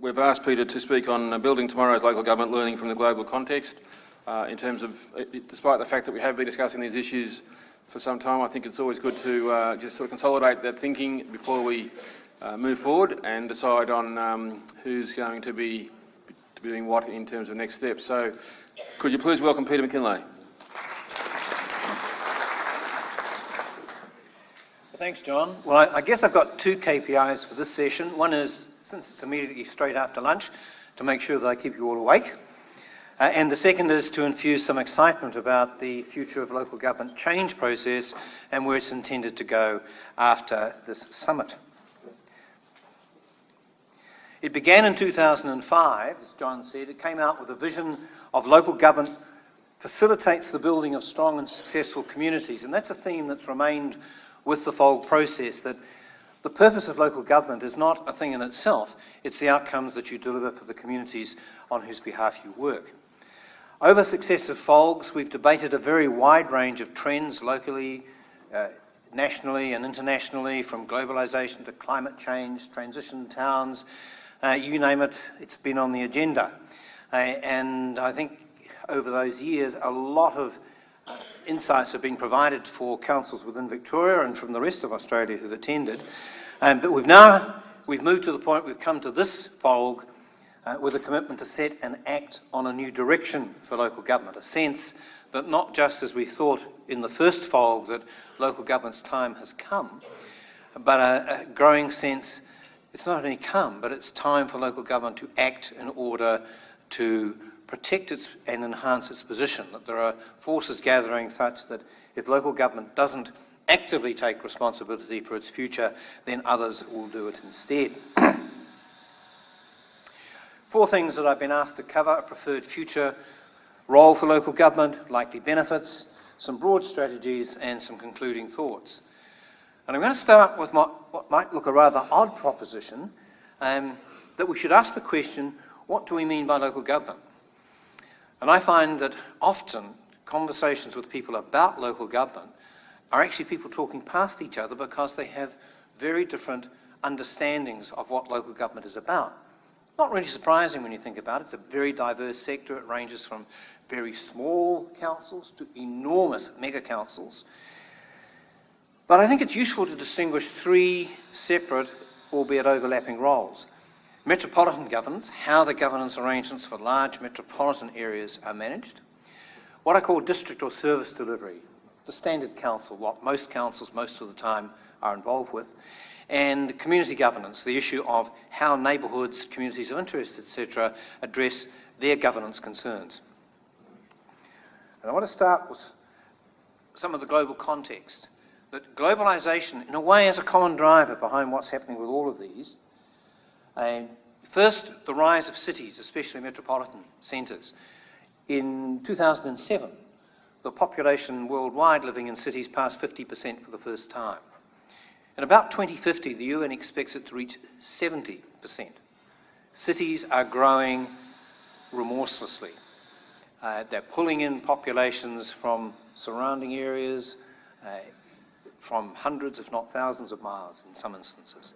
we've asked Peter to speak on building tomorrow's local government, learning from the global context. In terms of, despite the fact that we have been discussing these issues for some time, I think it's always good to just sort of consolidate that thinking before we move forward and decide on who's going to be doing what in terms of next steps. So, could you please welcome Peter McKinlay? Thanks, John. Well, I guess I've got two KPIs for this session. One is, since it's immediately straight after lunch, to make sure that I keep you all awake. And the second is to infuse some excitement about the future of local government change process and where it's intended to go after this summit. It began in 2005, as John said. It came out with a vision of local government facilitates the building of strong and successful communities. And that's a theme that's remained with the FOLG process, that the purpose of local government is not a thing in itself, it's the outcomes that you deliver for the communities on whose behalf you work. Over successive FOLGs, we've debated a very wide range of trends locally, nationally and internationally, from globalisation to climate change, transition towns, you name it, it's been on the agenda. And I think over those years, a lot of insights have been provided for councils within Victoria and from the rest of Australia who've attended. But we've moved to the point we've come to this FOLG with a commitment to set and act on a new direction for local government, a sense that not just as we thought in the first FOLG that local government's time has come, but a growing sense it's not only come, but it's time for local government to act in order to protect its and enhance its position, that there are forces gathering such that if local government doesn't actively take responsibility for its future, then others will do it instead. Four things that I've been asked to cover: a preferred future role for local government, likely benefits, some broad strategies, and some concluding thoughts. And I'm going to start with what might look a rather odd proposition, that we should ask the question, what do we mean by local government? And I find that often conversations with people about local government are actually people talking past each other because they have very different understandings of what local government is about. Not really surprising when you think about it. It's a very diverse sector. It ranges from very small councils to enormous mega councils. But I think it's useful to distinguish three separate, albeit overlapping roles. Metropolitan governance, how the governance arrangements for large metropolitan areas are managed. What I call district or service delivery, the standard council, what most councils most of the time are involved with. And community governance, the issue of how neighbourhoods, communities of interest, etc., address their governance concerns. And I want to start with some of the global context. That globalisation, in a way, is a common driver behind what's happening with all of these. First, the rise of cities, especially metropolitan centres. In 2007, the population worldwide living in cities passed 50% for the first time. In about 2050, the UN expects it to reach 70%. Cities are growing remorselessly. They're pulling in populations from surrounding areas, from hundreds, if not thousands of miles in some instances.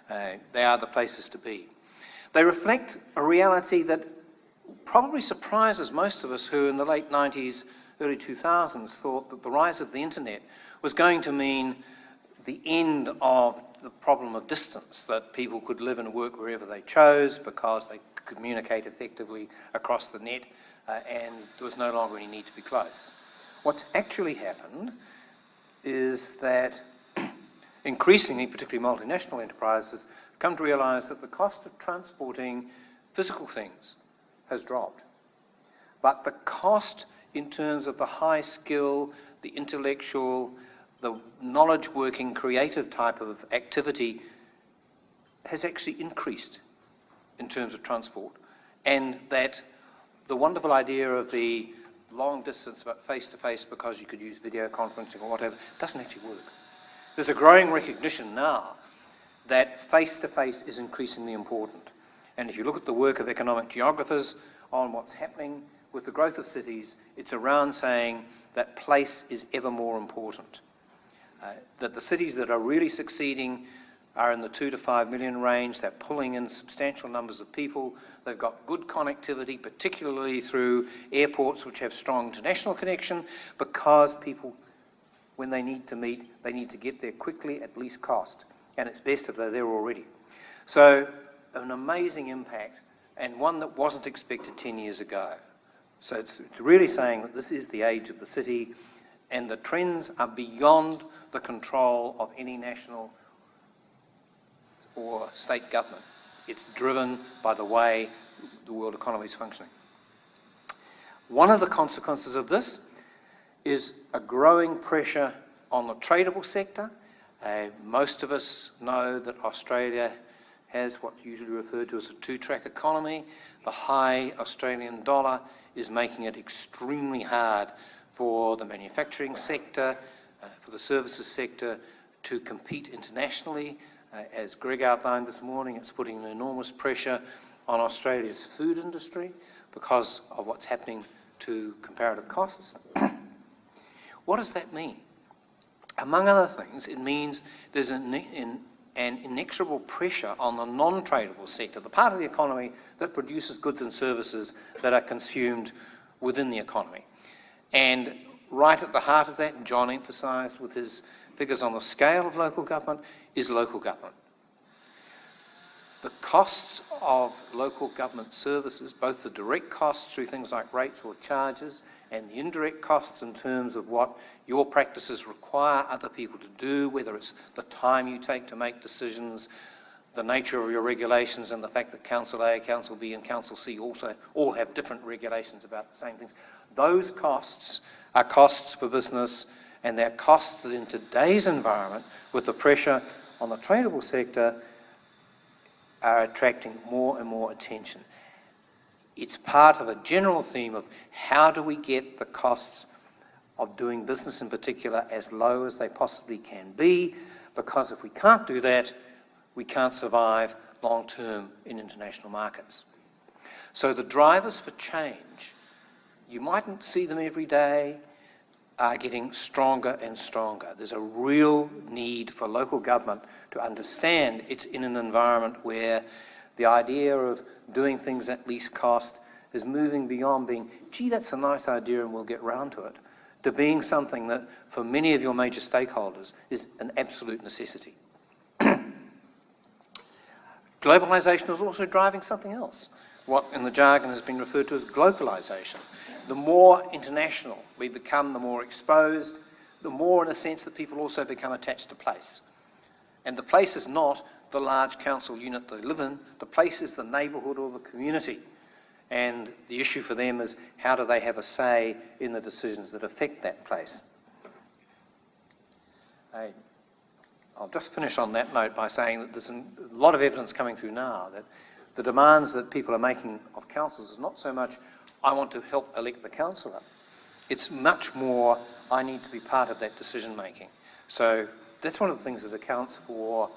They are the places to be. They reflect a reality that probably surprises most of us who in the late 90s, early 2000s thought that the rise of the internet was going to mean the end of the problem of distance, that people could live and work wherever they chose because they could communicate effectively across the net and there was no longer any need to be close. What's actually happened is that increasingly, particularly multinational enterprises, come to realise that the cost of transporting physical things has dropped. But the cost in terms of the high skill, the intellectual, the knowledge-working, creative type of activity has actually increased in terms of transport. And that the wonderful idea of the long distance but face-to-face because you could use video conferencing or whatever doesn't actually work. There's a growing recognition now that face-to-face is increasingly important. And if you look at the work of economic geographers on what's happening with the growth of cities, it's around saying that place is ever more important. That the cities that are really succeeding are in the 2 to 5 million range. They're pulling in substantial numbers of people. They've got good connectivity, particularly through airports which have strong international connection, because people, when they need to meet, they need to get there quickly at least cost. And it's best if they're there already. So an amazing impact, and one that wasn't expected 10 years ago. So it's really saying that this is the age of the city, and the trends are beyond the control of any national or state government. It's driven by the way the world economy is functioning. One of the consequences of this is a growing pressure on the tradable sector. Most of us know that Australia has what's usually referred to as a two-track economy. The high Australian dollar is making it extremely hard for the manufacturing sector, for the services sector to compete internationally. As Greg outlined this morning, it's putting an enormous pressure on Australia's food industry because of what's happening to comparative costs. What does that mean? Among other things, it means there's an inexorable pressure on the non-tradable sector, the part of the economy that produces goods and services that are consumed within the economy. And right at the heart of that, and John emphasised with his figures on the scale of local government, is local government. The costs of local government services, both the direct costs through things like rates or charges, and the indirect costs in terms of what your practices require other people to do, whether it's the time you take to make decisions, the nature of your regulations, and the fact that Council A, Council B and Council C also all have different regulations about the same things. Those costs are costs for business, and they're costs that in today's environment, with the pressure on the tradable sector, are attracting more and more attention. It's part of a general theme of how do we get the costs of doing business in particular as low as they possibly can be, because if we can't do that, we can't survive long-term in international markets. So the drivers for change, you mightn't see them every day, are getting stronger and stronger. There's a real need for local government to understand it's in an environment where the idea of doing things at least cost is moving beyond being, gee, that's a nice idea and we'll get round to it, to being something that, for many of your major stakeholders, is an absolute necessity. Globalisation is also driving something else, what in the jargon has been referred to as globalisation. The more international we become, the more exposed, the more in a sense that people also become attached to place. And the place is not the large council unit they live in, the place is the neighbourhood or the community. And the issue for them is how do they have a say in the decisions that affect that place. I'll just finish on that note by saying that there's a lot of evidence coming through now that the demands that people are making of councils is not so much, I want to help elect the councillor. It's much more, I need to be part of that decision making. So that's one of the things that accounts for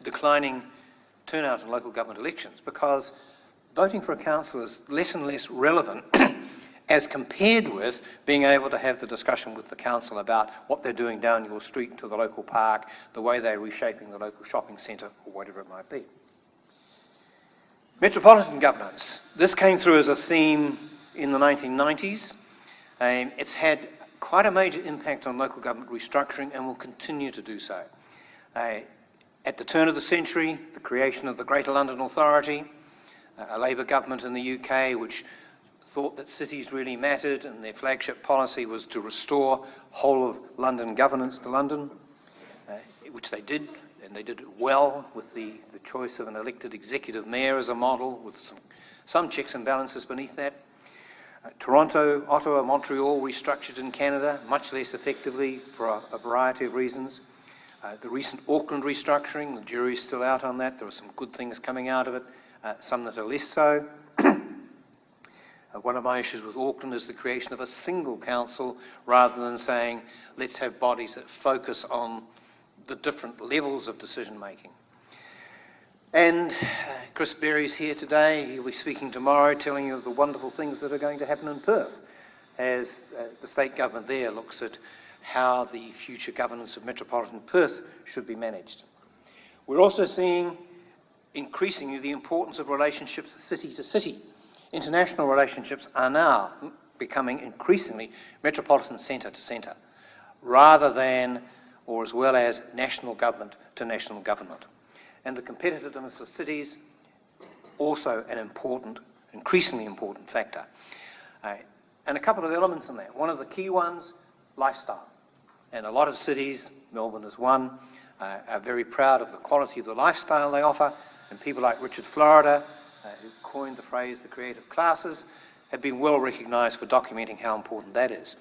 declining turnout in local government elections, because voting for a council is less and less relevant as compared with being able to have the discussion with the council about what they're doing down your street to the local park, the way they're reshaping the local shopping centre, or whatever it might be. Metropolitan governance. This came through as a theme in the 1990s. It's had quite a major impact on local government restructuring and will continue to do so. At the turn of the century, the creation of the Greater London Authority, a Labour government in the UK which thought that cities really mattered, and their flagship policy was to restore whole of London governance to London, which they did, and they did it well with the choice of an elected executive mayor as a model, with some checks and balances beneath that. Toronto, Ottawa, Montreal restructured in Canada, much less effectively for a variety of reasons. The recent Auckland restructuring, the jury's still out on that. There are some good things coming out of it, some that are less so. One of my issues with Auckland is the creation of a single council rather than saying, let's have bodies that focus on the different levels of decision making. And Chris Berry's here today. He'll be speaking tomorrow, telling you of the wonderful things that are going to happen in Perth as the state government there looks at how the future governance of metropolitan Perth should be managed. We're also seeing increasingly the importance of relationships city to city. International relationships are now becoming increasingly metropolitan centre to centre, rather than, or as well as, national government to national government. And the competitiveness of cities, also an important, increasingly important factor. And a couple of elements in that. One of the key ones, lifestyle. And a lot of cities, Melbourne is one, are very proud of the quality of the lifestyle they offer, and people like Richard Florida, who coined the phrase the creative classes, have been well recognised for documenting how important that is.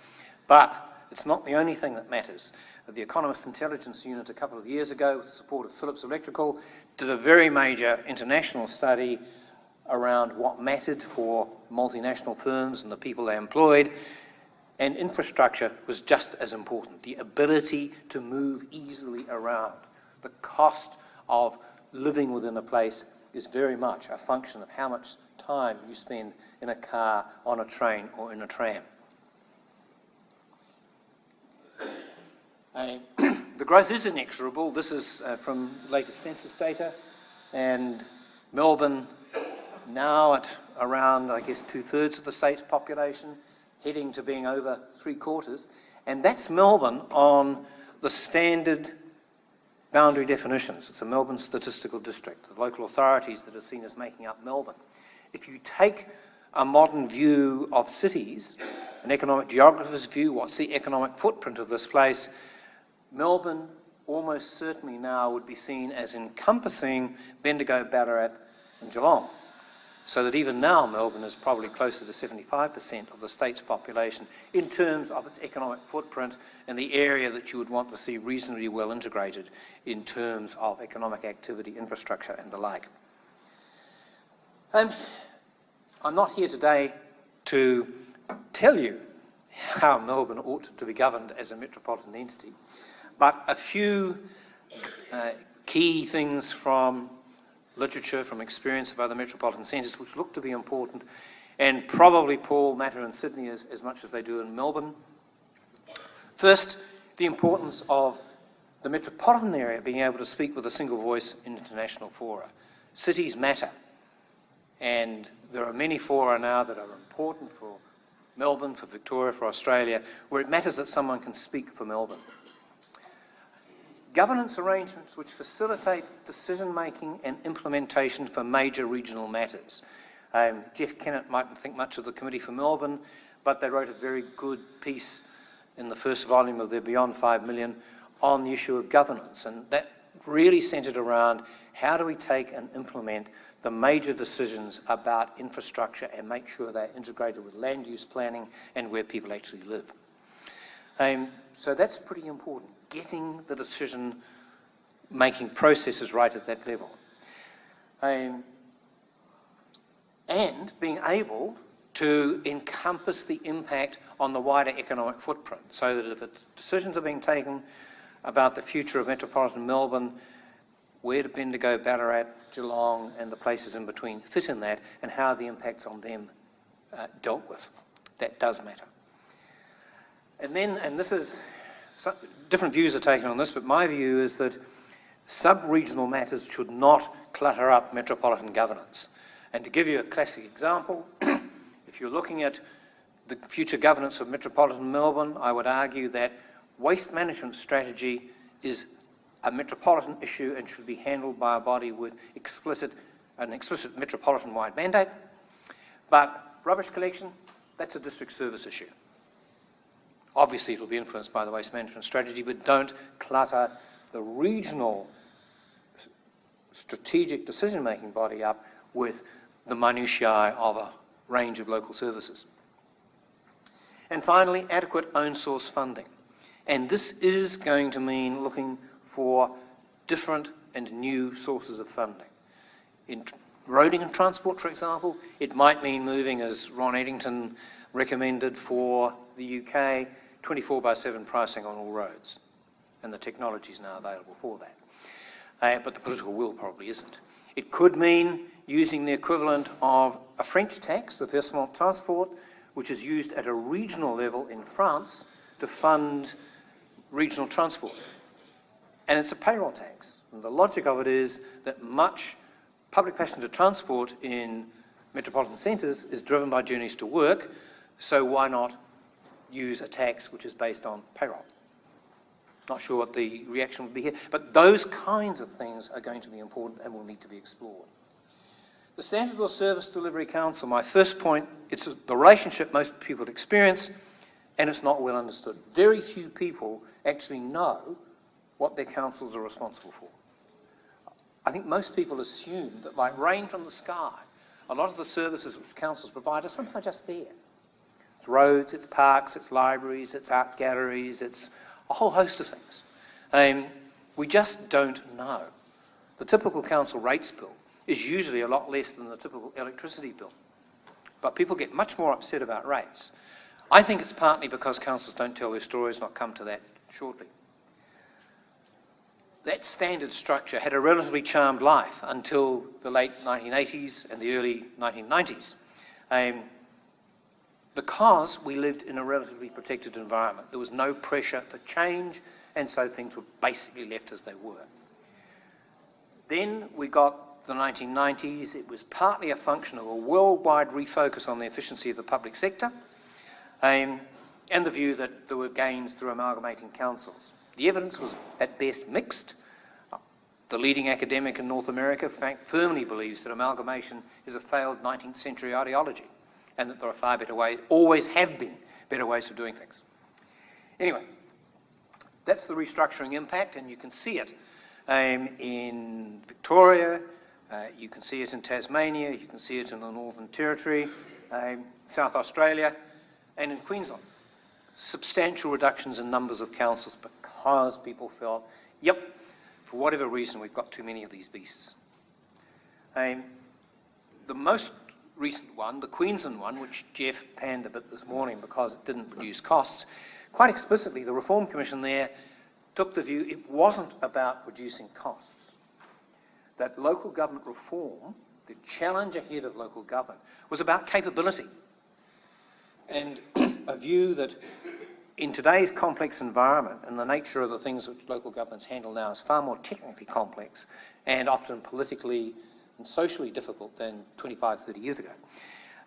But it's not the only thing that matters. The Economist Intelligence Unit a couple of years ago, with the support of Philips Electrical, did a very major international study around what mattered for multinational firms and the people they employed, and infrastructure was just as important. The ability to move easily around. The cost of living within a place is very much a function of how much time you spend in a car, on a train, or in a tram. The growth is inexorable. This is from latest census data, and Melbourne now at around, I guess, 2/3 of the state's population, heading to being over 3/4, and that's Melbourne on the standard boundary definitions. It's a Melbourne statistical district, the local authorities that are seen as making up Melbourne. If you take a modern view of cities, an economic geographer's view, what's the economic footprint of this place, Melbourne almost certainly now would be seen as encompassing Bendigo, Ballarat and Geelong. So that even now Melbourne is probably closer to 75% of the state's population in terms of its economic footprint and the area that you would want to see reasonably well integrated in terms of economic activity, infrastructure and the like. I'm not here today to tell you how Melbourne ought to be governed as a metropolitan entity, but a few key things from literature, from experience of other metropolitan centres, which look to be important, and probably, Paul, matter in Sydney as much as they do in Melbourne. First, the importance of the metropolitan area being able to speak with a single voice in international fora. Cities matter, and there are many fora now that are important for Melbourne, for Victoria, for Australia, where it matters that someone can speak for Melbourne. Governance arrangements which facilitate decision-making and implementation for major regional matters. Jeff Kennett mightn't think much of the Committee for Melbourne, but they wrote a very good piece in the first volume of their Beyond 5 Million on the issue of governance, and that really centred around how do we take and implement the major decisions about infrastructure and make sure they're integrated with land use planning and where people actually live. So that's pretty important, getting the decision-making processes right at that level. And being able to encompass the impact on the wider economic footprint, so that if decisions are being taken about the future of metropolitan Melbourne, where do Bendigo, Ballarat, Geelong and the places in between fit in that, and how are the impacts on them dealt with. That does matter. And then, and this is, different views are taken on this, but my view is that sub-regional matters should not clutter up metropolitan governance. And to give you a classic example, if you're looking at the future governance of metropolitan Melbourne, I would argue that waste management strategy is a metropolitan issue and should be handled by a body with an explicit metropolitan-wide mandate. But rubbish collection, that's a district service issue. Obviously, it will be influenced by the waste management strategy, but don't clutter the regional strategic decision-making body up with the minutiae of a range of local services. And finally, adequate own source funding. And this is going to mean looking for different and new sources of funding. In roading and transport, for example, it might mean moving, as Ron Eddington recommended for the UK, 24/7 pricing on all roads. And the technology is now available for that. But the political will probably isn't. It could mean using the equivalent of a French tax, the versement transport, which is used at a regional level in France to fund regional transport. And it's a payroll tax. And the logic of it is that much public passenger transport in metropolitan centres is driven by journeys to work, so why not use a tax which is based on payroll? Not sure what the reaction would be here, but those kinds of things are going to be important and will need to be explored. The Standard or Service Delivery Council, my first point, it's the relationship most people experience, and it's not well understood. Very few people actually know what their councils are responsible for. I think most people assume that, like rain from the sky, a lot of the services which councils provide are somehow just there. It's roads, it's parks, it's libraries, it's art galleries, it's a whole host of things. We just don't know. The typical council rates bill is usually a lot less than the typical electricity bill. But people get much more upset about rates. I think it's partly because councils don't tell their stories, and I'll come to that shortly. That standard structure had a relatively charmed life until the late 1980s and the early 1990s. Because we lived in a relatively protected environment. There was no pressure for change, and so things were basically left as they were. Then we got the 1990s. It was partly a function of a worldwide refocus on the efficiency of the public sector, and the view that there were gains through amalgamating councils. The evidence was at best mixed. The leading academic in North America firmly believes that amalgamation is a failed 19th century ideology, and that there are far better ways, always have been better ways of doing things. Anyway, that's the restructuring impact, and you can see it in Victoria, you can see it in Tasmania, you can see it in the Northern Territory, South Australia, and in Queensland. Substantial reductions in numbers of councils because people felt, yep, for whatever reason, we've got too many of these beasts. The most recent one, the Queensland one, which Jeff panned a bit this morning because it didn't reduce costs, quite explicitly, the Reform Commission there took the view it wasn't about reducing costs. That local government reform, the challenge ahead of local government, was about capability. And a view that in today's complex environment, and the nature of the things which local governments handle now is far more technically complex and often politically and socially difficult than 25, 30 years ago,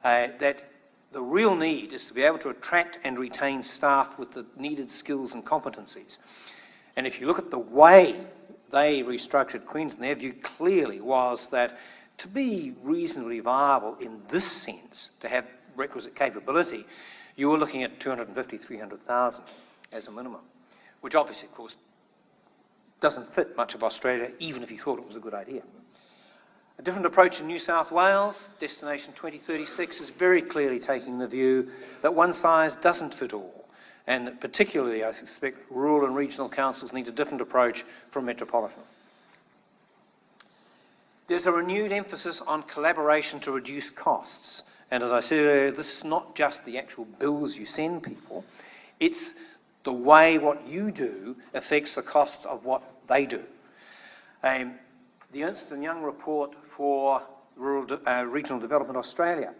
that the real need is to be able to attract and retain staff with the needed skills and competencies. And if you look at the way they restructured Queensland, their view clearly was that to be reasonably viable in this sense, to have requisite capability, you were looking at 250, 300,000 as a minimum, which obviously, of course, doesn't fit much of Australia, even if you thought it was a good idea. A different approach in New South Wales, Destination 2036, is very clearly taking the view that one size doesn't fit all, and that particularly, I suspect, rural and regional councils need a different approach from metropolitan. There's a renewed emphasis on collaboration to reduce costs. And as I said earlier, this is not just the actual bills you send people, it's the way what you do affects the cost of what they do. The Ernst & Young report for Regional Development Australia,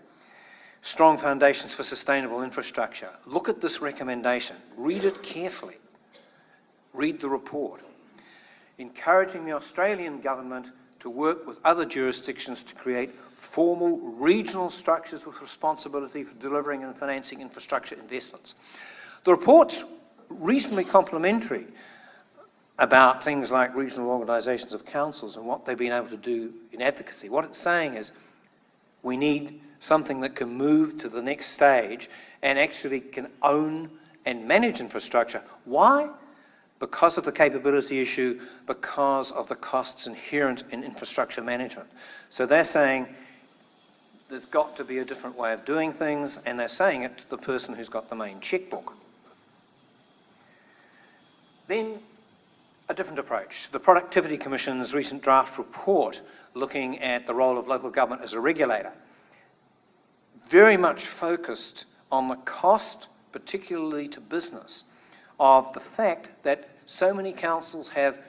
Strong Foundations for Sustainable Infrastructure. Look at this recommendation, read it carefully, read the report. Encouraging the Australian government to work with other jurisdictions to create formal regional structures with responsibility for delivering and financing infrastructure investments. The report's reasonably complimentary about things like regional organisations of councils and what they've been able to do in advocacy. What it's saying is we need something that can move to the next stage and actually can own and manage infrastructure. Why? Because of the capability issue, because of the costs inherent in infrastructure management. So they're saying there's got to be a different way of doing things, and they're saying it to the person who's got the main checkbook. Then a different approach. The Productivity Commission's recent draft report looking at the role of local government as a regulator, very much focused on the cost, particularly to business, of the fact that so many councils have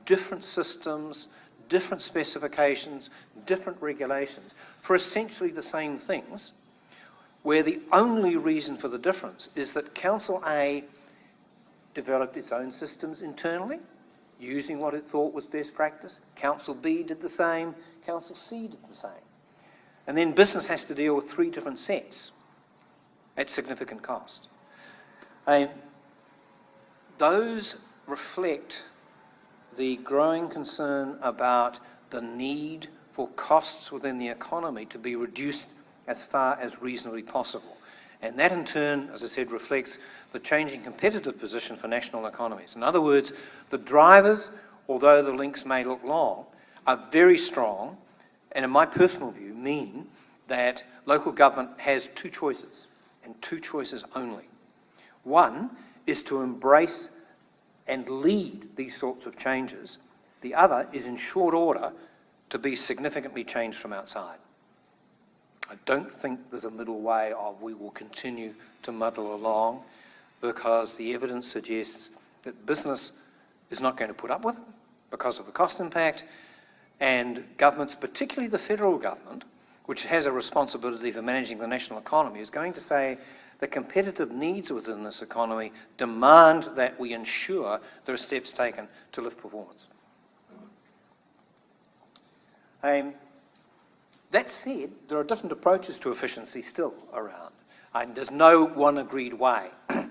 different systems, different specifications, different regulations for essentially the same things, where the only reason for the difference is that Council A developed its own systems internally, using what it thought was best practice. Council B did the same, Council C did the same. And then business has to deal with 3 different sets at significant cost. Those reflect the growing concern about the need for costs within the economy to be reduced as far as reasonably possible. And that in turn, as I said, reflects the changing competitive position for national economies. In other words, the drivers, although the links may look long, are very strong, and in my personal view mean that local government has 2 choices, and 2 choices only. One is to embrace and lead these sorts of changes. The other is, in short order, to be significantly changed from outside. I don't think there's a middle way of we will continue to muddle along, because the evidence suggests that business is not going to put up with it because of the cost impact, and governments, particularly the federal government, which has a responsibility for managing the national economy, is going to say the competitive needs within this economy demand that we ensure there are steps taken to lift performance. That said, there are different approaches to efficiency still around. There's no one agreed way. You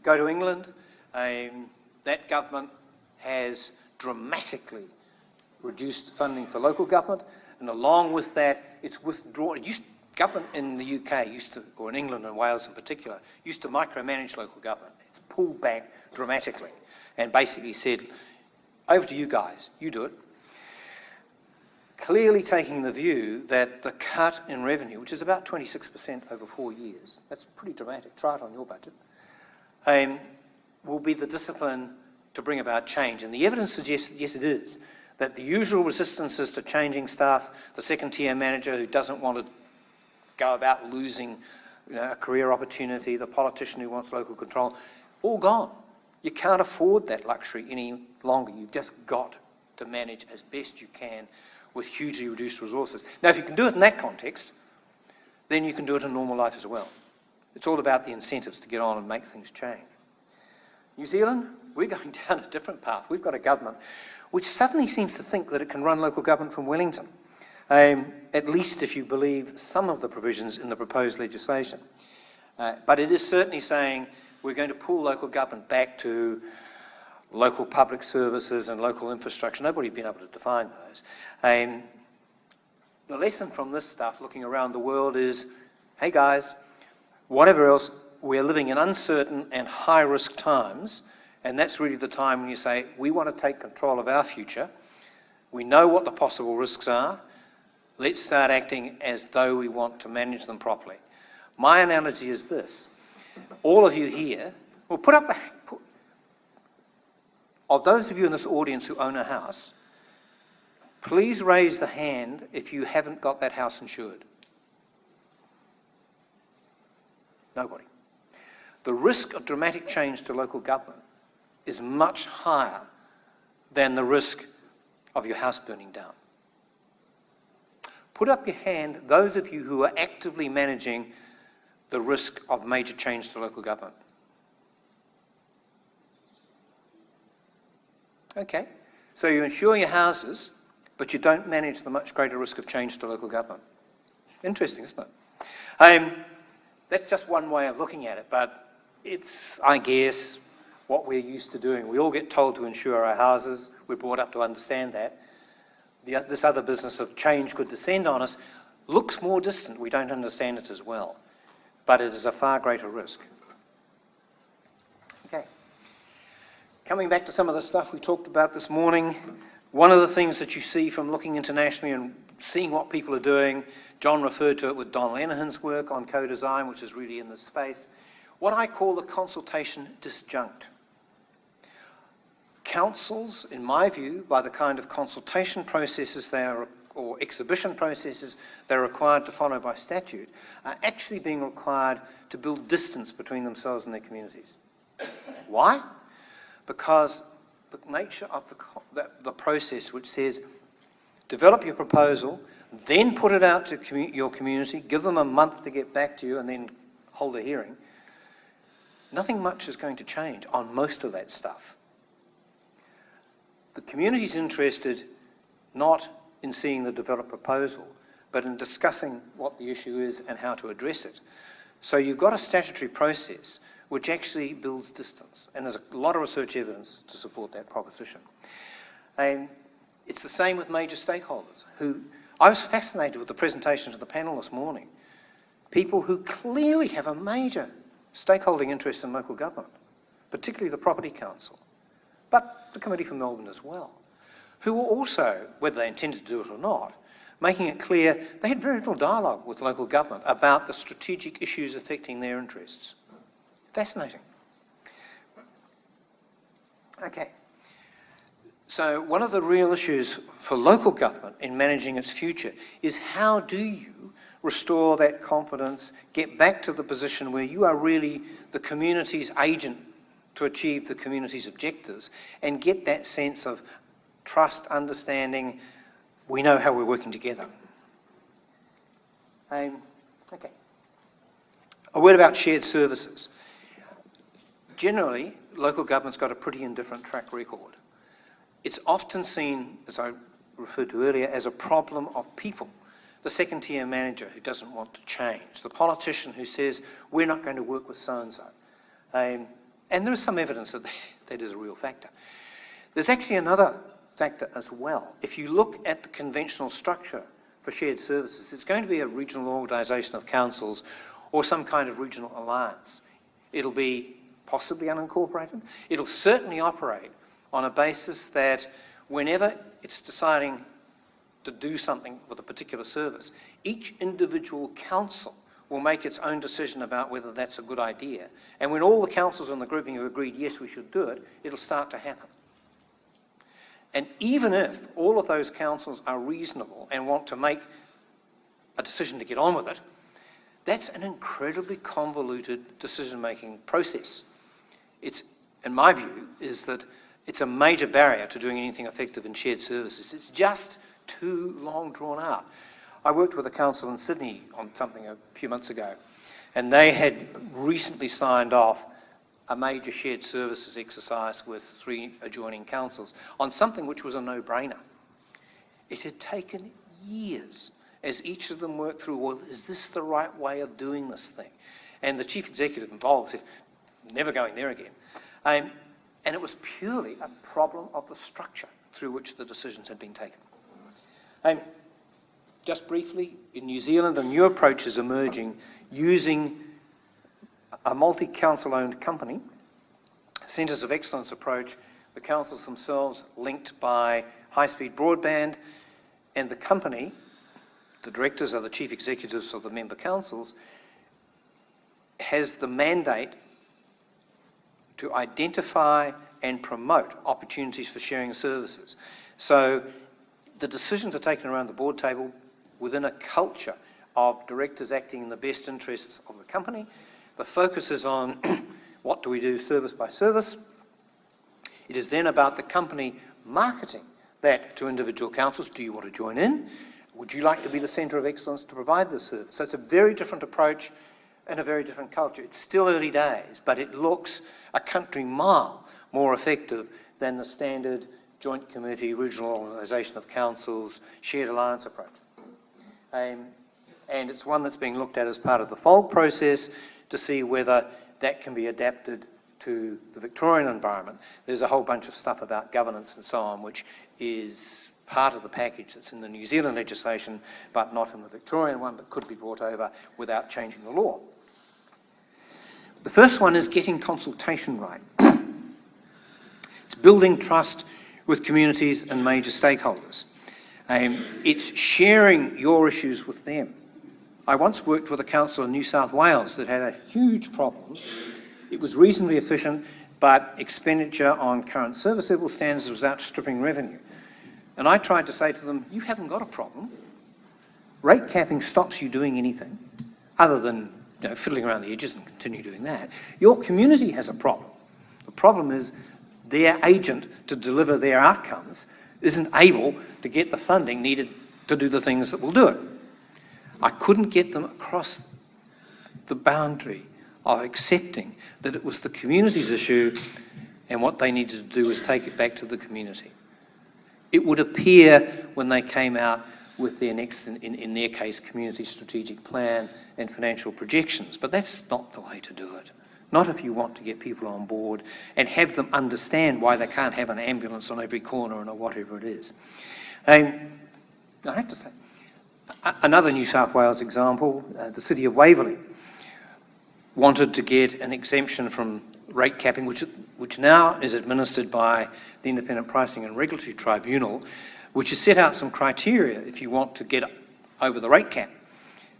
go to England, that government has dramatically reduced funding for local government, and along with that, it's withdrawn. Government in the UK used to, or in England and Wales in particular, used to micromanage local government. It's pulled back dramatically and basically said, over to you guys, you do it. Clearly taking the view that the cut in revenue, which is about 26% over 4 years, that's pretty dramatic, try it on your budget, will be the discipline to bring about change. And the evidence suggests that yes, it is, that the usual resistances to changing staff, the second-tier manager who doesn't want to go about losing a career opportunity, the politician who wants local control, all gone. You can't afford that luxury any longer. You've just got to manage as best you can with hugely reduced resources. Now, if you can do it in that context, then you can do it in normal life as well. It's all about the incentives to get on and make things change. New Zealand, we're going down a different path. We've got a government which suddenly seems to think that it can run local government from Wellington, at least if you believe some of the provisions in the proposed legislation. But it is certainly saying we're going to pull local government back to local public services and local infrastructure. Nobody's been able to define those. The lesson from this stuff, looking around the world, is, hey guys, whatever else, we're living in uncertain and high-risk times, and that's really the time when you say, we want to take control of our future. We know what the possible risks are. Let's start acting as though we want to manage them properly. My analogy is this. All of you here, well, of those of you in this audience who own a house, please raise the hand if you haven't got that house insured. Nobody. The risk of dramatic change to local government is much higher than the risk of your house burning down. Put up your hand, those of you who are actively managing the risk of major change to local government. Okay, so you insure your houses, but you don't manage the much greater risk of change to local government. Interesting, isn't it? That's just one way of looking at it, but it's, I guess, what we're used to doing. We all get told to insure our houses. We're brought up to understand that. This other business of change could descend on us looks more distant. We don't understand it as well, but it is a far greater risk. Okay. Coming back to some of the stuff we talked about this morning, one of the things that you see from looking internationally and seeing what people are doing, John referred to it with Don Lenihan's work on co-design, which is really in this space, what I call the consultation disjunct. Councils, in my view, by the kind of consultation processes they are, or exhibition processes they're required to follow by statute, are actually being required to build distance between themselves and their communities. Why? Because the nature of the process, which says develop your proposal, then put it out to your community, give them a month to get back to you, and then hold a hearing, nothing much is going to change on most of that stuff. The community's interested not in seeing the developed proposal, but in discussing what the issue is and how to address it. So you've got a statutory process which actually builds distance, and there's a lot of research evidence to support that proposition. And it's the same with major stakeholders who, I was fascinated with the presentations of the panel this morning, people who clearly have a major stakeholding interest in local government, particularly the Property Council, but the Committee for Melbourne as well, who were also, whether they intended to do it or not, making it clear they had very little dialogue with local government about the strategic issues affecting their interests. Fascinating. Okay. So one of the real issues for local government in managing its future is how do you restore that confidence, get back to the position where you are really the community's agent to achieve the community's objectives, and get that sense of trust, understanding, we know how we're working together. Okay. A word about shared services. Generally, local government's got a pretty indifferent track record. It's often seen, as I referred to earlier, as a problem of people. The second-tier manager who doesn't want to change, the politician who says, we're not going to work with so-and-so. And there is some evidence that that is a real factor. There's actually another factor as well. If you look at the conventional structure for shared services, it's going to be a regional organisation of councils or some kind of regional alliance. It'll be possibly unincorporated. It'll certainly operate on a basis that whenever it's deciding to do something with a particular service, each individual council will make its own decision about whether that's a good idea. And when all the councils in the grouping have agreed, yes, we should do it, it'll start to happen. And even if all of those councils are reasonable and want to make a decision to get on with it, that's an incredibly convoluted decision-making process. It's, in my view, is that it's a major barrier to doing anything effective in shared services. It's just too long drawn out. I worked with a council in Sydney on something a few months ago, and they had recently signed off a major shared services exercise with 3 adjoining councils on something which was a no-brainer. It had taken years as each of them worked through, well, is this the right way of doing this thing? And the chief executive involved said, never going there again. And it was purely a problem of the structure through which the decisions had been taken. Just briefly, in New Zealand, a new approach is emerging using a multi-council-owned company, centres of excellence approach, the councils themselves linked by high-speed broadband, and the company, the directors are the chief executives of the member councils, has the mandate to identify and promote opportunities for sharing services. So the decisions are taken around the board table within a culture of directors acting in the best interests of the company. The focus is on what do we do service by service. It is then about the company marketing that to individual councils. Do you want to join in? Would you like to be the centre of excellence to provide this service? So it's a very different approach and a very different culture. It's still early days, but it looks a country mile more effective than the standard joint committee, regional organisation of councils, shared alliance approach. And it's one that's being looked at as part of the FOLG process to see whether that can be adapted to the Victorian environment. There's a whole bunch of stuff about governance and so on, which is part of the package that's in the New Zealand legislation, but not in the Victorian one, but could be brought over without changing the law. The first one is getting consultation right. It's building trust with communities and major stakeholders. It's sharing your issues with them. I once worked with a council in New South Wales that had a huge problem. It was reasonably efficient, but expenditure on current service level standards was outstripping revenue. And I tried to say to them, you haven't got a problem. Rate capping stops you doing anything other than fiddling around the edges and continue doing that. Your community has a problem. The problem is their agent to deliver their outcomes isn't able to get the funding needed to do the things that will do it. I couldn't get them across the boundary of accepting that it was the community's issue and what they needed to do was take it back to the community. it would appear when they came out with their next, in their case, community strategic plan and financial projections. But that's not the way to do it. Not if you want to get people on board and have them understand why they can't have an ambulance on every corner or whatever it is. I have to say, another New South Wales example, the city of Waverley wanted to get an exemption from rate capping, which now is administered by the Independent Pricing and Regulatory Tribunal, which has set out some criteria if you want to get over the rate cap.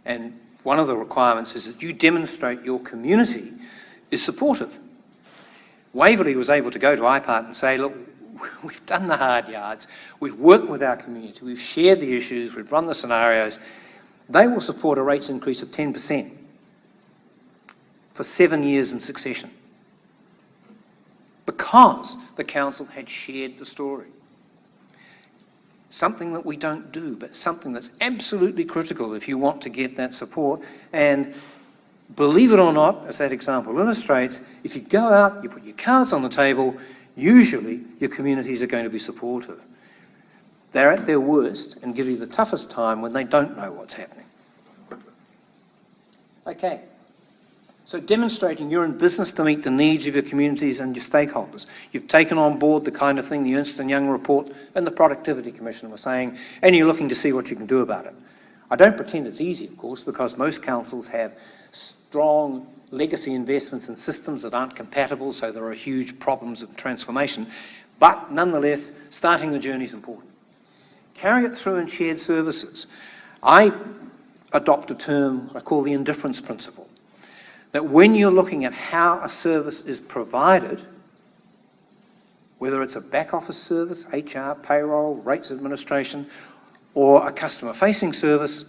And one of the requirements is that you demonstrate your community is supportive. Waverley was able to go to IPART and say, look, we've done the hard yards, we've worked with our community, we've shared the issues, we've run the scenarios. They will support a rates increase of 10% for 7 years in succession, because the council had shared the story. Something that we don't do, but something that's absolutely critical if you want to get that support. And believe it or not, as that example illustrates, if you go out, you put your cards on the table, usually your communities are going to be supportive. They're at their worst and give you the toughest time when they don't know what's happening. Okay. So demonstrating you're in business to meet the needs of your communities and your stakeholders. You've taken on board the kind of thing the Ernst & Young report and the Productivity Commission were saying, and you're looking to see what you can do about it. I don't pretend it's easy, of course, because most councils have strong legacy investments in systems that aren't compatible, so there are huge problems of transformation. But nonetheless, starting the journey is important. Carry it through in shared services. I adopt a term I call the indifference principle. That when you're looking at how a service is provided, whether it's a back office service, HR, payroll, rates administration, or a customer-facing service,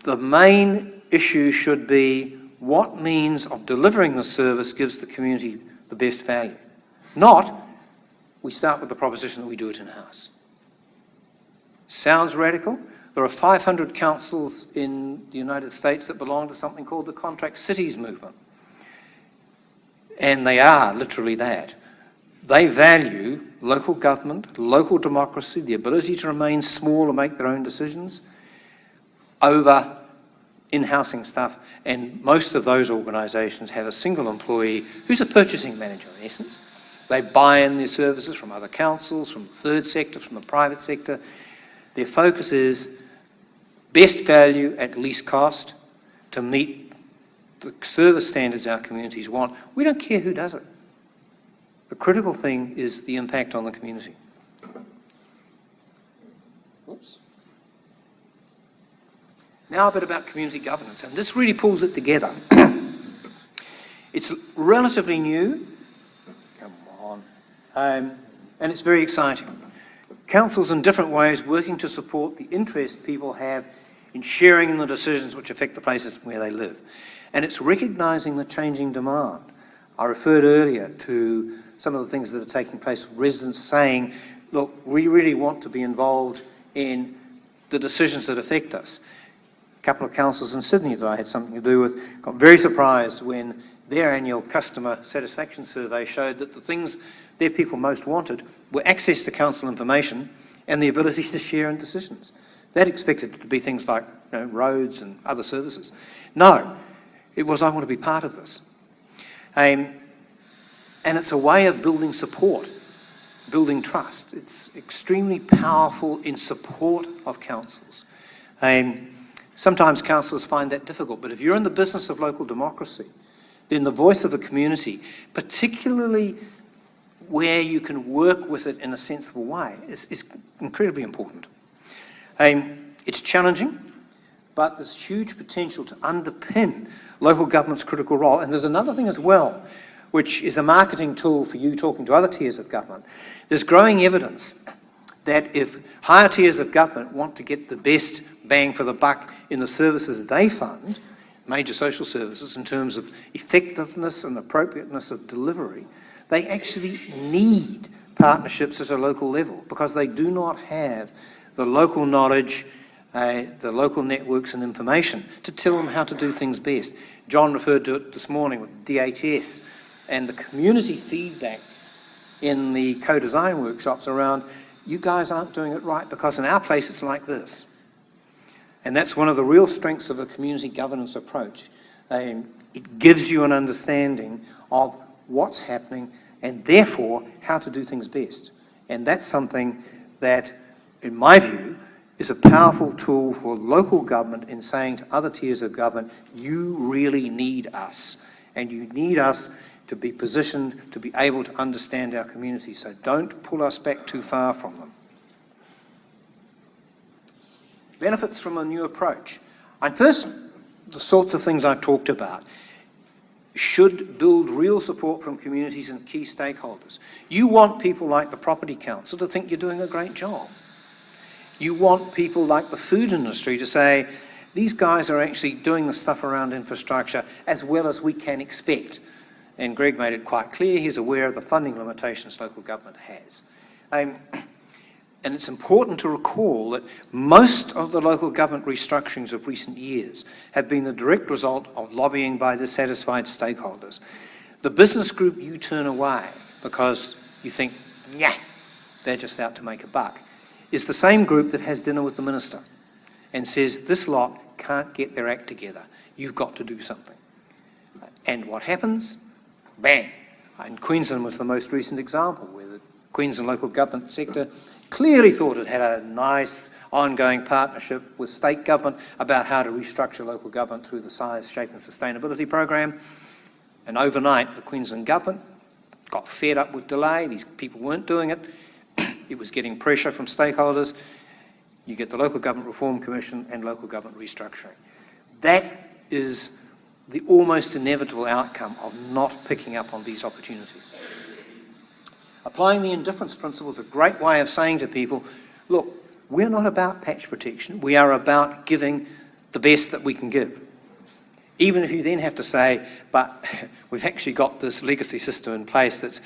the main issue should be what means of delivering the service gives the community the best value. Not, we start with the proposition that we do it in-house. Sounds radical? There are 500 councils in the United States that belong to something called the Contract Cities movement. And they are literally that. They value local government, local democracy, the ability to remain small and make their own decisions over in-housing stuff. And most of those organisations have a single employee who's a purchasing manager in essence. They buy in their services from other councils, from the third sector, from the private sector. Their focus is best value at least cost to meet the service standards our communities want. We don't care who does it. The critical thing is the impact on the community. Oops. Now a bit about community governance, and this really pulls it together. It's relatively new. Come on. And it's very exciting. Councils in different ways working to support the interest people have in sharing in the decisions which affect the places where they live. And it's recognising the changing demand. I referred earlier to some of the things that are taking place with residents saying, look, we really want to be involved in the decisions that affect us. A couple of councils in Sydney that I had something to do with got very surprised when their annual customer satisfaction survey showed that the things their people most wanted were access to council information and the ability to share in decisions. They'd expected it to be things like roads and other services. No, it was, I want to be part of this. And it's a way of building support, building trust. It's extremely powerful in support of councils. Sometimes councils find that difficult, but if you're in the business of local democracy, then the voice of the community, particularly where you can work with it in a sensible way, is incredibly important. It's challenging, but there's huge potential to underpin local government's critical role. And there's another thing as well, which is a marketing tool for you talking to other tiers of government. There's growing evidence that if higher tiers of government want to get the best bang for the buck in the services they fund, major social services, in terms of effectiveness and appropriateness of delivery, they actually need partnerships at a local level because they do not have the local knowledge, the local networks and information to tell them how to do things best. John referred to it this morning with DHS and the community feedback in the co-design workshops around you guys aren't doing it right because in our place it's like this. And that's one of the real strengths of a community governance approach. It gives you an understanding of what's happening and therefore how to do things best. And that's something that, in my view, is a powerful tool for local government in saying to other tiers of government, you really need us. And you need us to be positioned to be able to understand our community. So don't pull us back too far from them. Benefits from a new approach. And first, the sorts of things I've talked about should build real support from communities and key stakeholders. You want people like the Property Council to think you're doing a great job. You want people like the food industry to say, these guys are actually doing the stuff around infrastructure as well as we can expect. And Greg made it quite clear he's aware of the funding limitations local government has. And it's important to recall that most of the local government restructurings of recent years have been the direct result of lobbying by dissatisfied stakeholders. The business group you turn away because you think, yeah, they're just out to make a buck, is the same group that has dinner with the minister and says, this lot can't get their act together. You've got to do something. And what happens? Bang. And Queensland was the most recent example where the Queensland local government sector clearly thought it had a nice ongoing partnership with state government about how to restructure local government through the Size, Shape and Sustainability program. And overnight, the Queensland government got fed up with delay. These people weren't doing it. It was getting pressure from stakeholders. You get the Local Government Reform Commission and local government restructuring. That is the almost inevitable outcome of not picking up on these opportunities. Applying the indifference principle is a great way of saying to people, look, we're not about patch protection. We are about giving the best that we can give. Even if you then have to say, but we've actually got this legacy system in place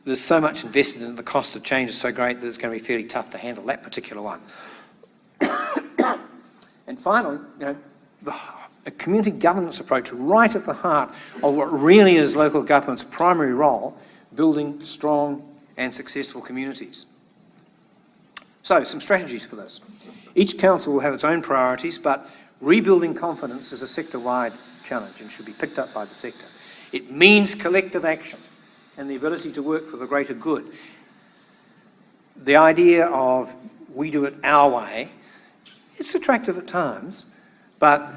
there's so much invested in it, the cost of change is so great that it's going to be fairly tough to handle that particular one. And finally, a community governance approach right at the heart of what really is local government's primary role, building strong and successful communities. So, some strategies for this. Each council will have its own priorities, but rebuilding confidence is a sector-wide challenge and should be picked up by the sector. It means collective action and the ability to work for the greater good. The idea of we do it our way, it's attractive at times, but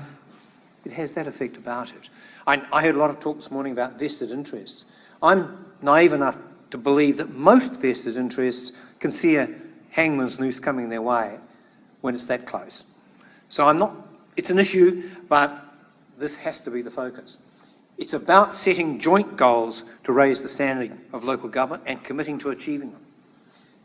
it has that effect about it. I heard a lot of talk this morning about vested interests. I'm naive enough to believe that most vested interests can see a hangman's noose coming their way when it's that close. So it's an issue, but this has to be the focus. It's about setting joint goals to raise the standing of local government and committing to achieving them.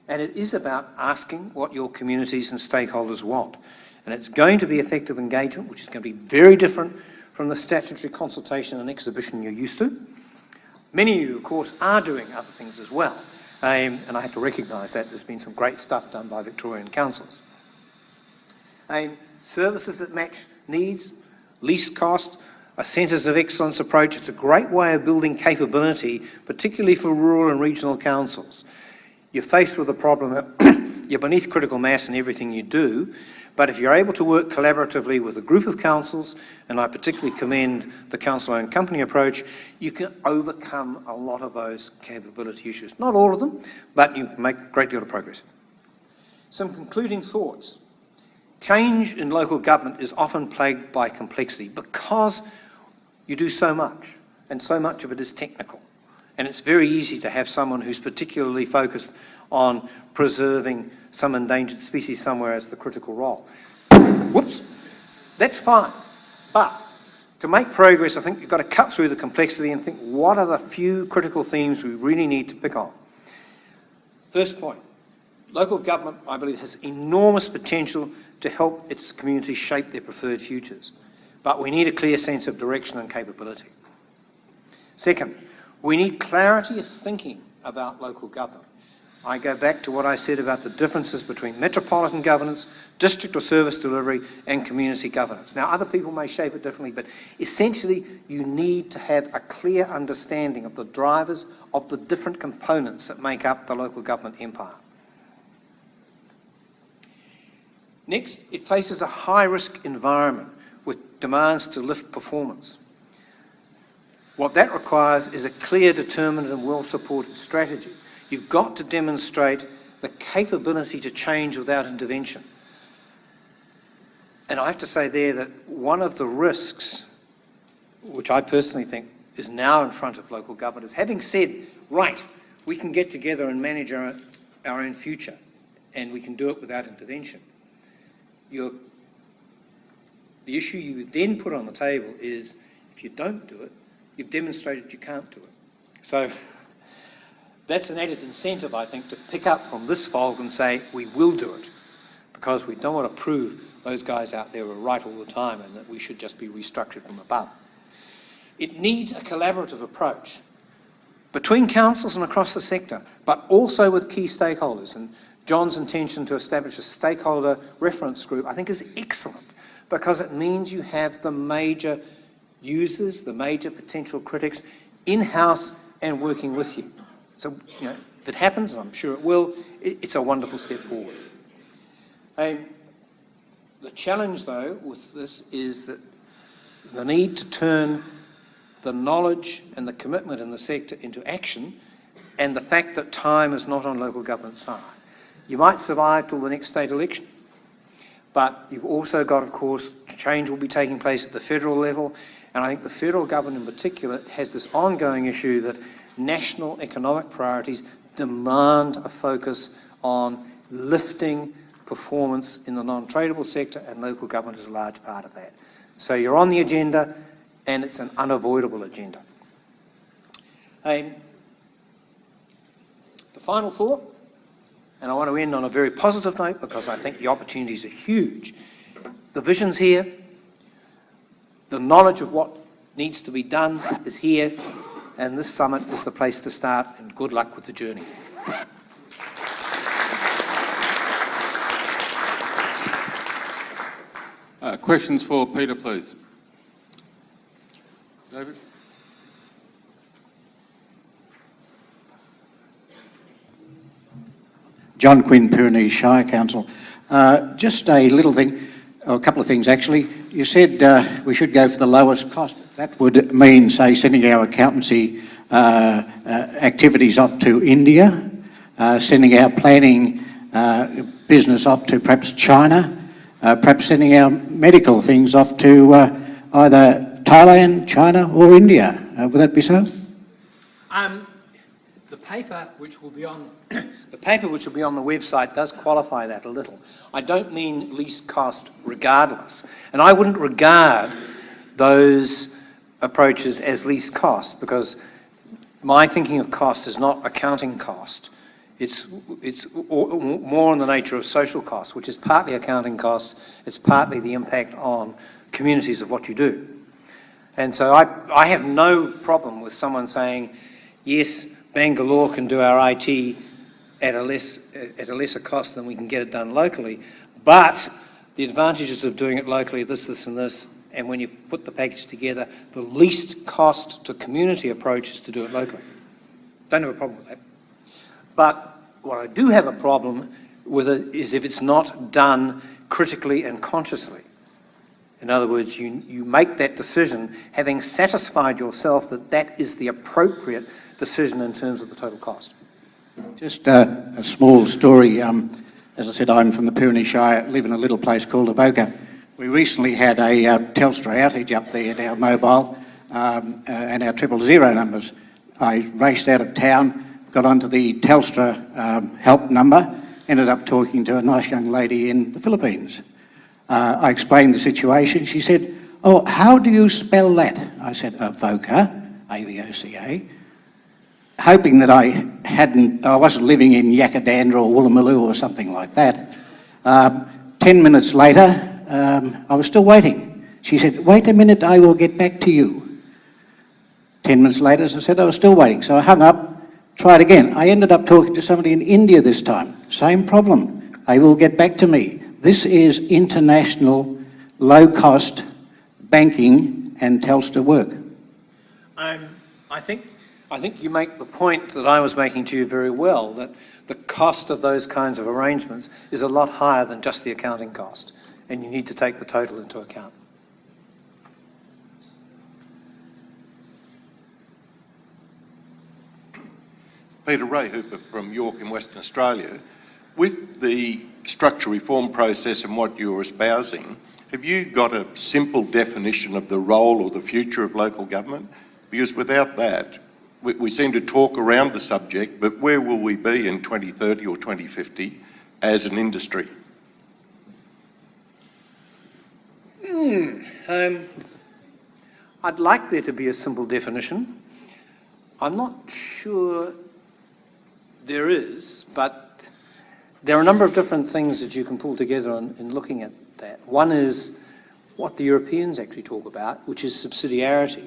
And it is about asking what your communities and stakeholders want. And it's going to be effective engagement, which is going to be very different from the statutory consultation and exhibition you're used to. Many of you, of course, are doing other things as well. And I have to recognise that there's been some great stuff done by Victorian councils. Services that match needs, least cost, a centres of excellence approach. It's a great way of building capability, particularly for rural and regional councils. You're faced with a problem that you're beneath critical mass in everything you do, but if you're able to work collaboratively with a group of councils, and I particularly commend the council-owned company approach, you can overcome a lot of those capability issues. Not all of them, but you make a great deal of progress. Some concluding thoughts. Change in local government is often plagued by complexity because you do so much, and so much of it is technical. And it's very easy to have someone who's particularly focused on preserving some endangered species somewhere as the critical role. Whoops, that's fine. But to make progress, I think you've got to cut through the complexity and think, what are the few critical themes we really need to pick on? First point, local government, I believe, has enormous potential to help its communities shape their preferred futures. But we need a clear sense of direction and capability. Second, we need clarity of thinking about local government. I go back to what I said about the differences between metropolitan governance, district or service delivery, and community governance. Now, other people may shape it differently, but essentially you need to have a clear understanding of the drivers of the different components that make up the local government empire. Next, it faces a high-risk environment with demands to lift performance. What that requires is a clear, determined and well-supported strategy. You've got to demonstrate the capability to change without intervention. And I have to say there that one of the risks, which I personally think is now in front of local government, is having said, right, we can get together and manage our own future, and we can do it without intervention. The issue you then put on the table is, if you don't do it, you've demonstrated you can't do it. So that's an added incentive, I think, to pick up from this FOLG and say, we will do it, because we don't want to prove those guys out there are right all the time and that we should just be restructured from above. It needs a collaborative approach between councils and across the sector, but also with key stakeholders. And John's intention to establish a stakeholder reference group, I think, is excellent, because it means you have the major users, the major potential critics, in-house and working with you. So, if it happens, and I'm sure it will, it's a wonderful step forward. The challenge, though, with this is that the need to turn the knowledge and the commitment in the sector into action, and the fact that time is not on local government's side. You might survive till the next state election, but you've also got, of course, change will be taking place at the federal level, and I think the federal government in particular has this ongoing issue that national economic priorities demand a focus on lifting performance in the non-tradable sector, and local government is a large part of that. So you're on the agenda, and it's an unavoidable agenda. The final thought, and I want to end on a very positive note because I think the opportunities are huge. The vision's here, the knowledge of what needs to be done is here, and this summit is the place to start, and good luck with the journey. Questions for Peter, please. David? John Quinn, Pyrenees Shire Council. Just a little thing, or a couple of things actually. You said we should go for the lowest cost. That would mean, say, sending our accountancy activities off to India, sending our planning business off to perhaps China, perhaps sending our medical things off to either Thailand, China or India. Would that be so? The paper which will be on the website does qualify that a little. I don't mean least cost regardless, and I wouldn't regard those approaches as least cost, because my thinking of cost is not accounting cost. It's more in the nature of social cost, which is partly accounting cost. It's partly the impact on communities of what you do. And so I have no problem with someone saying, yes, Bangalore can do our IT at a lesser cost than we can get it done locally, but the advantages of doing it locally are this, and this, and when you put the package together, the least cost to community approach is to do it locally. Don't have a problem with that. But what I do have a problem with it is if it's not done critically and consciously. In other words, you make that decision having satisfied yourself that that is the appropriate decision in terms of the total cost. Just a small story. As I said, I'm from the Pyrenees Shire, live in a little place called Avoca. We recently had a Telstra outage up there at our mobile and our 000 numbers. I raced out of town, got onto the Telstra help number, ended up talking to a nice young lady in the Philippines. I explained the situation. She said, "Oh, how do you spell that?" I said, Avoca, A-V-O-C-A, hoping that I wasn't living in Yakadandra or Woolloomooloo or something like that. 10 minutes later, I was still waiting. She said, "Wait a minute, I will get back to you." 10 minutes later, as I said, I was still waiting. So I hung up, tried again. I ended up talking to somebody in India this time. Same problem. They will get back to me. This is international, low-cost banking and Telstra work. I think I think you make the point that I was making to you very well, that the cost of those kinds of arrangements is a lot higher than just the accounting cost, and you need to take the total into account. Peter Ray Hooper from York in Western Australia. With the structural reform process and what you're espousing, have you got a simple definition of the role or the future of local government? Because without that, we seem to talk around the subject, but where will we be in 2030 or 2050 as an industry? I'd like there to be a simple definition. I'm not sure there is, but there are a number of different things that you can pull together in looking at that. One is what the Europeans actually talk about, which is subsidiarity,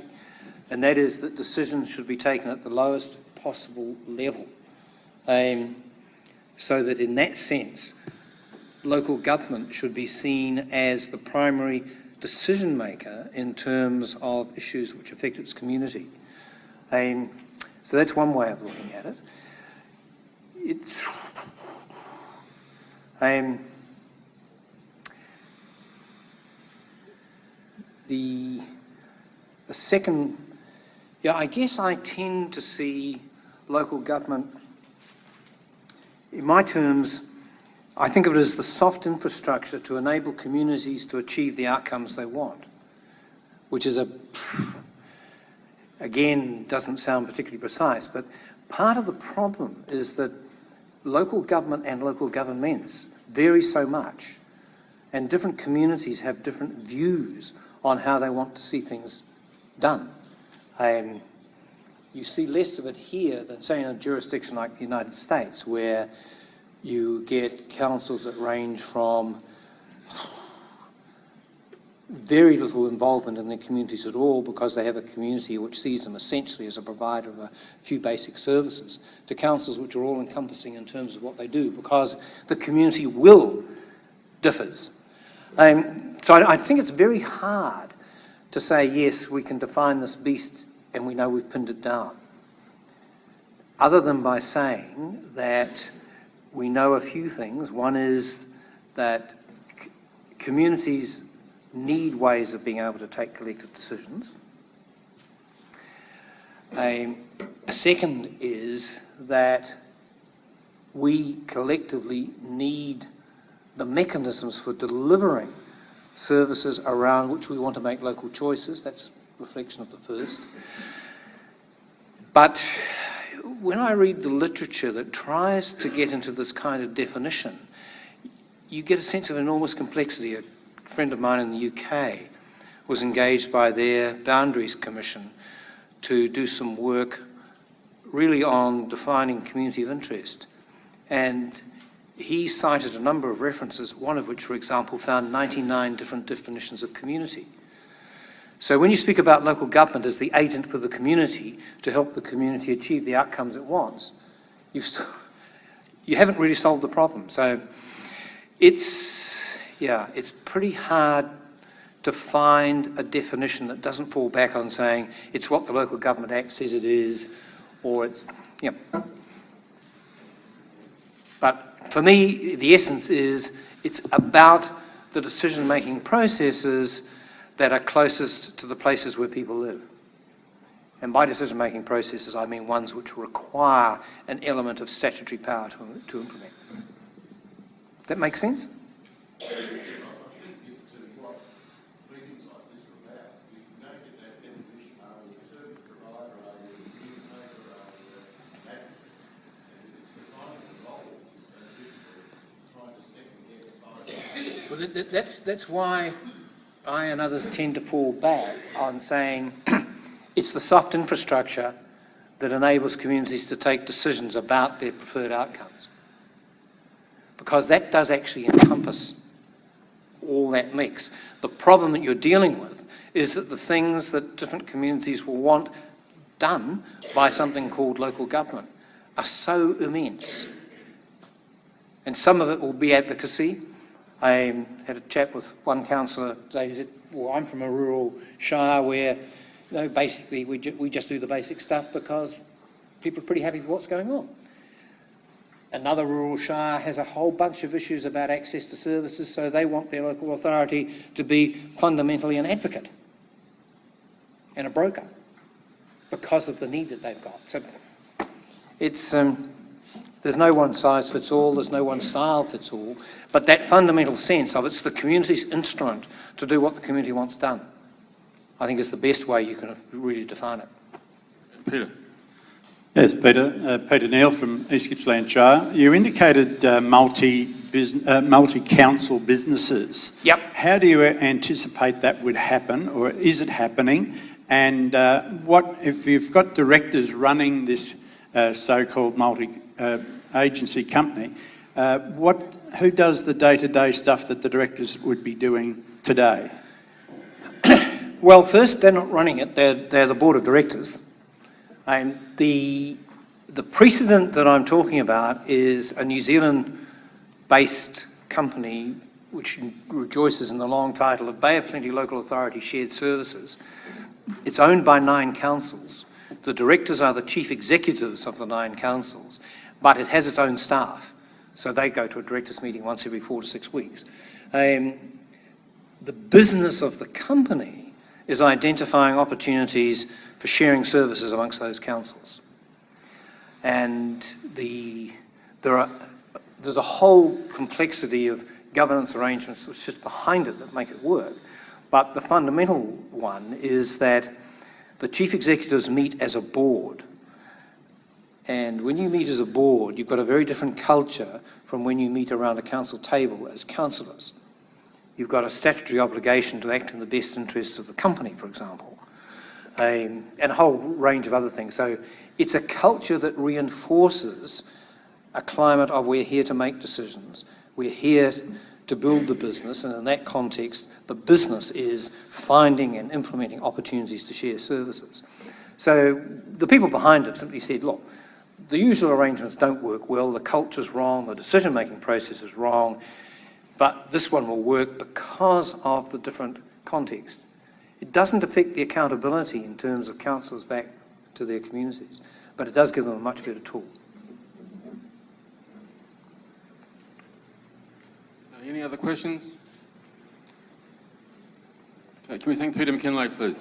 and that is that decisions should be taken at the lowest possible level. So that in that sense, local government should be seen as the primary decision maker in terms of issues which affect its community. So that's one way of looking at it. It's the second, I guess I tend to see local government, in my terms, I think of it as the soft infrastructure to enable communities to achieve the outcomes they want, which is again, doesn't sound particularly precise, but part of the problem is that local government and local governments vary so much, and different communities have different views on how they want to see things done. You see less of it here than, say, in a jurisdiction like the United States, where you get councils that range from very little involvement in their communities at all because they have a community which sees them essentially as a provider of a few basic services, to councils which are all-encompassing in terms of what they do because the community will differs. So I think it's very hard to say, yes, we can define this beast and we know we've pinned it down, other than by saying that we know a few things. One is that communities need ways of being able to take collective decisions. A second is that we collectively need the mechanisms for delivering services around which we want to make local choices. That's a reflection of the first. But when I read the literature that tries to get into this kind of definition, you get a sense of enormous complexity. A friend of mine in the UK was engaged by their Boundaries Commission to do some work really on defining community of interest. And he cited a number of references, one of which, for example, found 99 different definitions of community. So when you speak about local government as the agent for the community to help the community achieve the outcomes it wants, you haven't really solved the problem. So it's pretty hard to find a definition that doesn't fall back on saying it's what the Local Government Act says it is, or it's, But for me, the essence is it's about the decision-making processes that are closest to the places where people live. And by decision-making processes, I mean ones which require an element of statutory power to implement. That make sense? Well, that's why I and others tend to fall back on saying it's the soft infrastructure that enables communities to take decisions about their preferred outcomes. Because that does actually encompass all that mix. The problem that you're dealing with is that the things that different communities will want done by something called local government are so immense. And some of it will be advocacy. I had a chat with one councillor today who said, well, I'm from a rural shire where, basically we just do the basic stuff because people are pretty happy with what's going on. Another rural shire has a whole bunch of issues about access to services, so they want their local authority to be fundamentally an advocate and a broker because of the need that they've got. So it's, there's no one size fits all, there's no one style fits all, but that fundamental sense of it's the community's instrument to do what the community wants done, I think is the best way you can really define it. Peter. Yes, Peter. Peter Neal from East Gippsland Shire. You indicated multi-council businesses. Yep. How do you anticipate that would happen, or is it happening? And what if you've got directors running this so-called multi-agency company? Who does the day-to-day stuff that the directors would be doing today? Well, first, they're not running it, they're the board of directors. And the precedent that I'm talking about is a New Zealand-based company which rejoices in the long title of Bay of Plenty Local Authority Shared Services. It's owned by 9 councils. The directors are the chief executives of the 9 councils, but it has its own staff. So they go to a directors meeting once every 4 to 6 weeks. The business of the company is identifying opportunities for sharing services amongst those councils. And there's a whole complexity of governance arrangements which sit behind it that make it work. But the fundamental one is that the chief executives meet as a board. And when you meet as a board, you've got a very different culture from when you meet around a council table as councillors. You've got a statutory obligation to act in the best interests of the company, for example, and a whole range of other things. So it's a culture that reinforces a climate of we're here to make decisions, we're here to build the business, and in that context, the business is finding and implementing opportunities to share services. So the people behind it simply said, look, the usual arrangements don't work well, the culture's wrong, the decision-making process is wrong, but this one will work because of the different context. It doesn't affect the accountability in terms of councillors back to their communities, but it does give them a much better tool. Any other questions? Okay, can we thank Peter McKinlay, please?